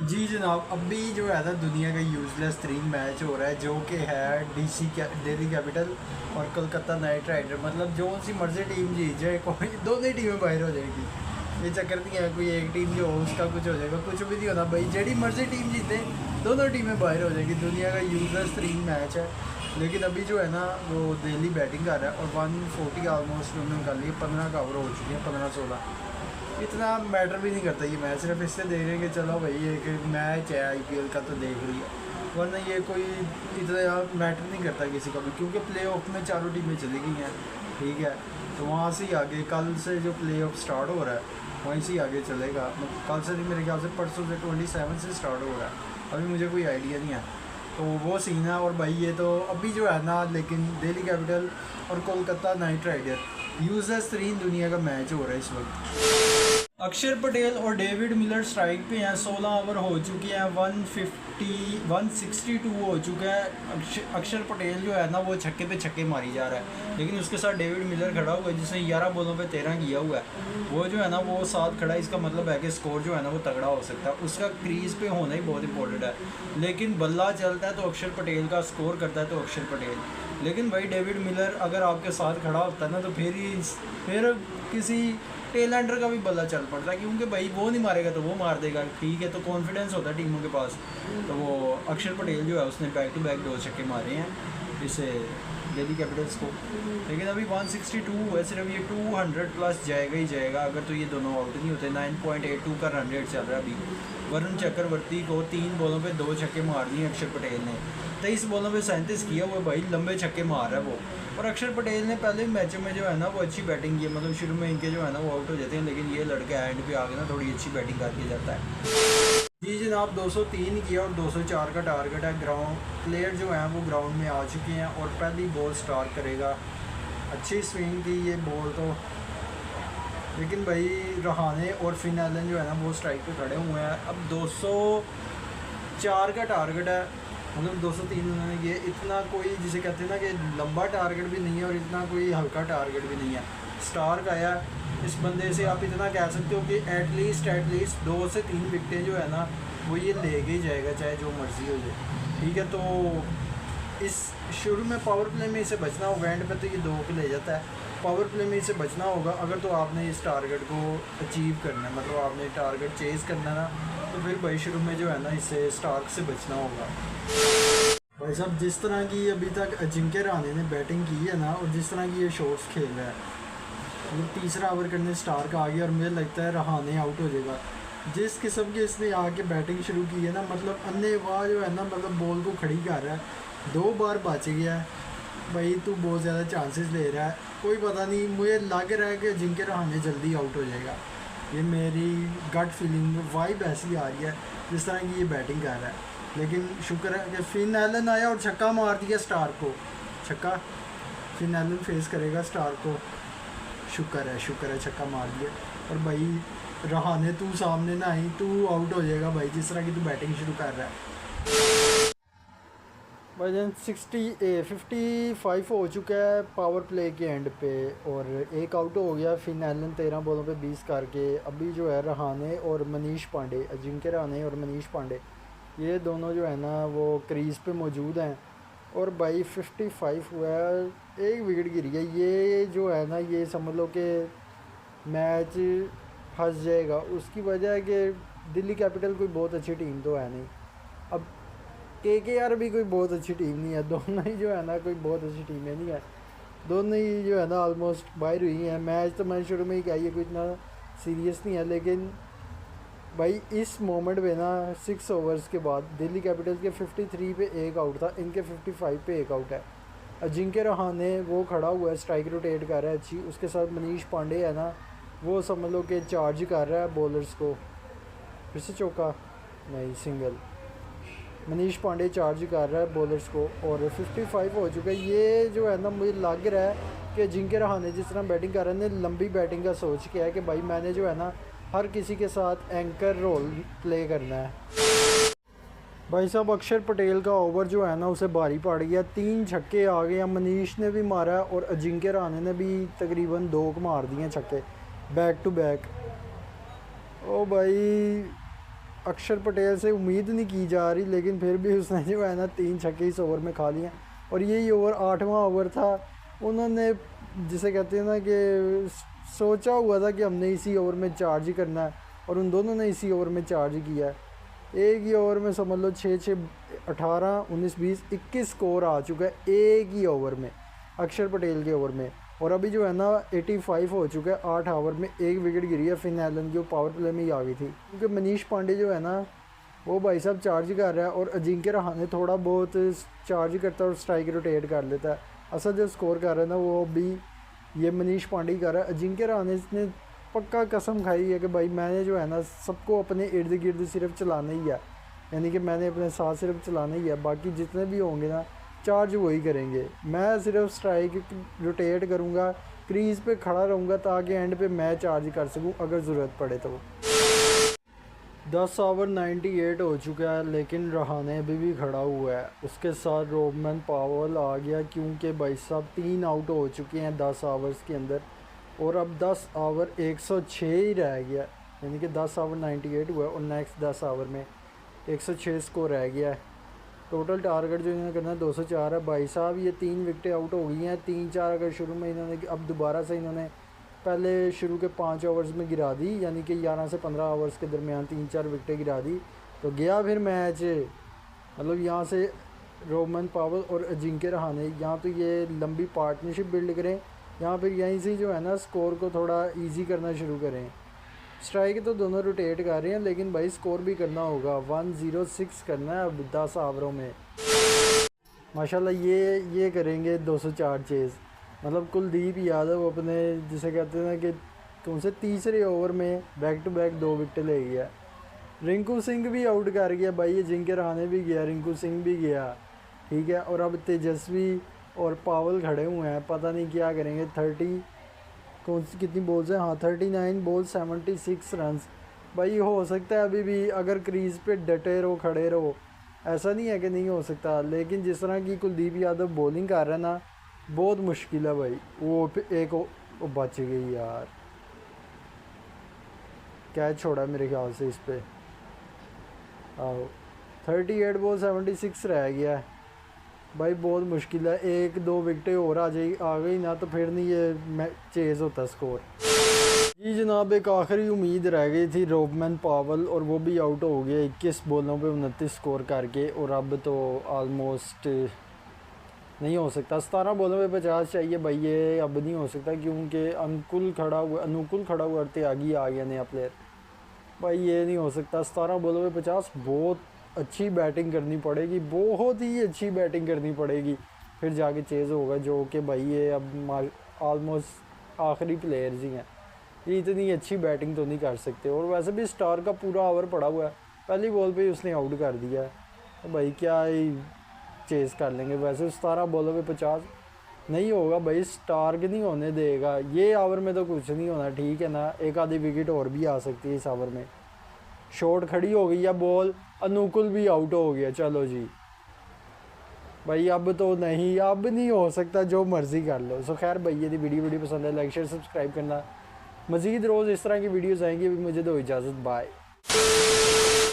जी जनाब, अभी जो है ना दुनिया का यूजलेस तरीन मैच हो रहा है जो कि है दिल्ली कैपिटल और कोलकाता नाइट राइडर। मतलब जो सी मर्जी टीम जीत जाए, कोई दोनों ही टीमें बाहर हो जाएगी। ये चक्कर नहीं है कोई एक टीम जो हो उसका कुछ हो जाएगा, कुछ भी नहीं होना भाई। जेडी मर्जी टीम जीते दोनों टीमें बाहर हो जाएगी। दुनिया का यूजलेस तरीन मैच है। लेकिन अभी जो है ना वो दिल्ली बैटिंग कर रहा है और 140 ऑलमोस्ट उन्होंने निकाल ली। 15 का ओवर हो चुकी है, 15-16। इतना मैटर भी नहीं करता ये मैच, सिर्फ इससे देख रहे हैं कि चलो भाई एक मैच है आईपीएल का तो देख रही है, वरना ये कोई इतना मैटर नहीं करता किसी का भी, क्योंकि प्ले ऑफ में चारों टीमें चली गई हैं। ठीक है, तो वहाँ से ही आगे कल से जो प्ले ऑफ स्टार्ट हो रहा है वहीं से ही आगे चलेगा। मतलब कल से नहीं, मेरे ख्याल से परसों से 27 से स्टार्ट हो रहा है। अभी मुझे कोई आइडिया नहीं है, तो वो सीन है। और भाई ये तो अभी जो है ना, लेकिन दिल्ली कैपिटल और कोलकाता नाइट राइडर यूजर्स तरीन दुनिया का मैच हो रहा है इस वक्त। अक्षर पटेल और डेविड मिलर स्ट्राइक पे हैं। 16 ओवर हो चुके हैं, 162 हो चुका है। अक्षर पटेल जो है ना वो छक्के पे छक्के मारी जा रहा है, लेकिन उसके साथ डेविड मिलर खड़ा हुआ है जिसने 11 बॉलों पे 13 किया हुआ है। वो जो है ना वो साथ खड़ा है, इसका मतलब है कि स्कोर जो है ना वो तगड़ा हो सकता है। उसका क्रीज पे होना ही बहुत इंपॉर्टेंट है। लेकिन बल्ला चलता है तो अक्षर पटेल का, स्कोर करता है तो अक्षर पटेल। लेकिन भाई डेविड मिलर अगर आपके साथ खड़ा होता है ना तो फिर किसी टेल एंडर का भी बल्ला चल पड़ता है, क्योंकि भाई वो नहीं मारेगा तो वो मार देगा। ठीक है, तो कॉन्फिडेंस होता है टीमों के पास। तो वो अक्षर पटेल जो है उसने बैक टू बैक 2 छक्के मारे हैं इसे दिल्ली कैपिटल्स को। लेकिन अभी 162 है, सिर्फ ये 200 प्लस जाएगा ही जाएगा अगर तो ये दोनों आउट नहीं होते। 9.82 का रन रेट चल रहा है अभी। वरुण चक्रवर्ती को 3 बॉलों पे 2 छक्के मार दिए अक्षर पटेल ने। 23 बॉलों पे 37 किया हुआ भाई, लंबे छक्के मार रहा है वो। और अक्षर पटेल ने पहले मैचों में जो है ना वो अच्छी बैटिंग की, मतलब शुरू में इनके जो है ना वो आउट हो जाते हैं, लेकिन ये लड़का एंड पे आगे ना थोड़ी अच्छी बैटिंग करके जाता है। जी जनाब, 203 किया और 204 का टारगेट है। ग्राउंड प्लेयर जो हैं वो ग्राउंड में आ चुके हैं और पहली बॉल स्टार्ट करेगा। अच्छी स्विंग की ये बॉल तो, लेकिन भाई रहाने और फिन एलन जो है ना वो स्ट्राइक पे खड़े हुए हैं। अब 204 का टारगेट है, मतलब 203 उन्होंने किए। इतना कोई जिसे कहते हैं ना कि लंबा टारगेट भी नहीं है और इतना कोई हल्का टारगेट भी नहीं है। स्टार्क आया इस बंदे से, आप इतना कह सकते हो कि एटलीस्ट 2 से 3 विकेटें जो है ना वो ये ले के ही जाएगा, चाहे जो मर्ज़ी हो जाए। ठीक है, तो इस शुरू में पावर प्ले में इसे बचना होगा। एंड पे तो ये 2 के ले जाता है। पावर प्ले में इसे बचना होगा अगर तो आपने इस टारगेट को अचीव करना है, मतलब आपने टारगेट चेज़ करना है ना, तो फिर भाई शुरू में जो है ना इसे स्टार्क से बचना होगा। भाई साहब, जिस तरह की अभी तक अजिंक्य रहाणे ने बैटिंग की है ना और जिस तरह की ये शॉट्स खेल रहा है, मतलब तीसरा ओवर करने स्टार्क आ गया और मुझे लगता है रहाणे आउट हो जाएगा। जिस किस्म की इसने आके बैटिंग शुरू की है ना, मतलब अन्नेवाह जो है ना, मतलब बॉल को खड़ी कर रहा है। 2 बार बच गया है भाई, तू बहुत ज़्यादा चांसेस ले रहा है। कोई पता नहीं, मुझे लग रहा है कि अजिंक्य रहाणे जल्दी आउट हो जाएगा। ये मेरी गट फीलिंग वाइब ऐसी आ रही है जिस तरह की ये बैटिंग कर रहा है। लेकिन शुक्र है कि फिन एलन आया और छक्का मार दिया स्टार को। छक्का, फिन एलन फेस करेगा स्टार को। शुक्र है छक्का मार दिया। और भाई रहाणे तू सामने ना आई, तू आउट हो जाएगा भाई जिस तरह की तू बैटिंग शुरू कर रहा है। भाई जान 55 हो चुका है पावर प्ले के एंड पे और एक आउट हो गया। फिन एलन 13 बॉलों पे 20 करके। अभी जो है रहाणे और मनीष पांडे, अजिंक्य रहाणे और मनीष पांडे, ये दोनों जो है ना वो क्रीज़ पे मौजूद हैं। और भाई 55 हुआ है, 1 विकेट गिरी है। ये जो है ना ये समझ लो कि मैच फंस जाएगा। उसकी वजह है कि दिल्ली कैपिटल कोई बहुत अच्छी टीम तो है नहीं। अब केकेआर भी कोई बहुत अच्छी टीम नहीं है। दोनों ही जो है ना कोई बहुत अच्छी टीमें नहीं है। दोनों ही जो है ना ऑलमोस्ट बाहर हुई हैं। मैच तो मैंने शुरू में ही कहा ये कोई इतना सीरियस नहीं है, लेकिन भाई इस मोमेंट पे ना 6 ओवर्स के बाद दिल्ली कैपिटल्स के 53 पे 1 आउट था, इनके 55 पे 1 आउट है। अजिंक्य रहाणे वो खड़ा हुआ है, स्ट्राइक रोटेट कर रहा है अच्छी। उसके साथ मनीष पांडे है ना वो समझ लो कि चार्ज कर रहा है बॉलर्स को। फिर से चौका नहीं, सिंगल। मनीष पांडे चार्ज कर रहा है बॉलर्स को और 55 हो चुका है। ये जो है ना मुझे लग रहा है कि अजिंक्य रहाणे जिस तरह बैटिंग कर रहे हैं, लंबी बैटिंग का सोच के है कि भाई मैंने जो है ना हर किसी के साथ एंकर रोल प्ले करना है। भाई साहब, अक्षर पटेल का ओवर जो है ना उसे भारी पड़ गया। 3 छक्के आ गए। मनीष ने भी मारा और अजिंक्य रहाणे ने भी तकरीबन 2 मार दिए छक्के बैक टू बैक। ओ भाई अक्षर पटेल से उम्मीद नहीं की जा रही, लेकिन फिर भी उसने जो है ना 3 छक्के इस ओवर में खा लिए। और यही ओवर 8वां ओवर था। उन्होंने जिसे कहते हैं ना कि सोचा हुआ था कि हमने इसी ओवर में चार्ज ही करना है, और उन दोनों ने इसी ओवर में चार्ज किया है। एक ही ओवर में समझ लो 6-6 18 19 20 21 स्कोर आ चुका है एक ही ओवर में, अक्षर पटेल के ओवर में। और अभी जो है ना 85 हो चुका है 8 ओवर में। एक विकेट गिरी है फिन एलन की, वो पावर प्ले में ही आ गई थी, क्योंकि मनीष पांडे जो है ना वो भाई साहब चार्ज कर रहा है, और अजिंक्य रहाणे थोड़ा बहुत चार्ज करता है और स्ट्राइक रोटेट कर लेता है। असल जो स्कोर कर रहा है ना वो भी ये मनीष पांडे ही कर रहा है। अजिंक्य रहाणे ने पक्का कसम खाई है कि भाई मैंने जो है ना सबको अपने इर्द गिर्द सिर्फ चलाना ही है, यानी कि मैंने अपने साथ सिर्फ चलाना ही है, बाकी जितने भी होंगे ना चार्ज वही करेंगे। मैं सिर्फ स्ट्राइक रोटेट करूँगा, क्रीज पे खड़ा रहूँगा ताकि एंड पे मैं चार्ज कर सकूँ अगर ज़रूरत पड़े तो। 10 ओवर 98 हो चुका है, लेकिन रहाणे अभी भी खड़ा हुआ है। उसके साथ रोबमन पावल आ गया, क्योंकि भाई साहब 3 आउट हो चुके हैं 10 ओवर्स के अंदर, और अब 10 ओवर 106 ही रह गया, यानी कि 10 ओवर 98 हुआ है और नेक्स्ट 10 ओवर में 106 स्कोर रह गया है। टोटल टारगेट जो इन्होंने करना है 204 है। भाई साहब ये 3 विकेटें आउट हो गई हैं, 3-4 अगर शुरू में इन्होंने, अब दोबारा से इन्होंने पहले शुरू के 5 ओवर्स में गिरा दी, यानी कि 11 से 15 ओवर्स के दरमियान 3-4 विकेटें गिरा दी, तो गया फिर मैच। मतलब यहाँ से रोबमन पावल और अजिंक्य रहाणे यहाँ तो ये लंबी पार्टनरशिप बिल्ड करें, यहाँ फिर यहीं से जो है ना स्कोर को थोड़ा ईजी करना शुरू करें। स्ट्राइक तो दोनों रोटेट कर रहे हैं, लेकिन भाई स्कोर भी करना होगा। 106 करना है अब 10 ओवरों में। माशाल्लाह ये करेंगे 204 चेज़। मतलब कुलदीप यादव अपने जिसे कहते हैं ना कि कौन से तीसरे ओवर में बैक टू बैक 2 विकेट ले गया। रिंकू सिंह भी आउट कर गया भाई, अजिंक्य रहाणे भी गया, रिंकू सिंह भी गया, ठीक है। और अब तेजस्वी और पावल खड़े हुए हैं, पता नहीं क्या करेंगे। 30 कौन सी कितनी बॉल्स हैं, हाँ 39 बॉल 76 रन। भाई हो सकता है अभी भी अगर क्रीज पे डटे रहो खड़े रहो, ऐसा नहीं है कि नहीं हो सकता, लेकिन जिस तरह की कुलदीप यादव बॉलिंग कर रहा है ना बहुत मुश्किल है भाई। वो एक वो बच गई यार, कैच छोड़ा मेरे ख्याल से इस पे। आहो 38 बॉल 76 रह गया है भाई, बहुत मुश्किल है। 1-2 विकेटें और आ गई ना तो फिर नहीं ये चेज़ होता स्कोर। जी जनाब, एक आखिरी उम्मीद रह गई थी रोबमन पावल, और वो भी आउट हो गया 21 बॉलों पे 29 स्कोर करके। और अब तो आलमोस्ट नहीं हो सकता, 17 बॉलों पे 50 चाहिए भाई, ये अब नहीं हो सकता, क्योंकि अनुकूल खड़ा हुआ और त्यागी आ गया नया प्लेयर। भाई ये नहीं हो सकता, 17 बॉलों पे 50। बहुत अच्छी बैटिंग करनी पड़ेगी, बहुत ही अच्छी बैटिंग करनी पड़ेगी, फिर जाके चेज़ होगा, जो कि भाई ये अब आलमोस्ट आखिरी प्लेयर्स ही हैं, ये इतनी अच्छी बैटिंग तो नहीं कर सकते। और वैसे भी स्टार का पूरा ओवर पड़ा हुआ है, पहली बॉल पे ही उसने आउट कर दिया है, तो भाई क्या ही चेज़ कर लेंगे। वैसे 17 बॉलों पे 50 नहीं होगा भाई, स्टार के नहीं होने देगा ये ओवर में, तो कुछ नहीं होना, ठीक है ना। एक आधी विकेट और भी आ सकती है इस ओवर में। शॉट खड़ी हो गई है बॉल, अनुकूल भी आउट हो गया, चलो जी भाई अब तो नहीं, अब नहीं हो सकता, जो मर्ज़ी कर लो। सो खैर भाई यदि वीडियो पसंद है लाइक शेयर सब्सक्राइब करना। मज़ीद रोज़ इस तरह की वीडियोज़ आएंगी। मुझे दो इजाज़त, बाय।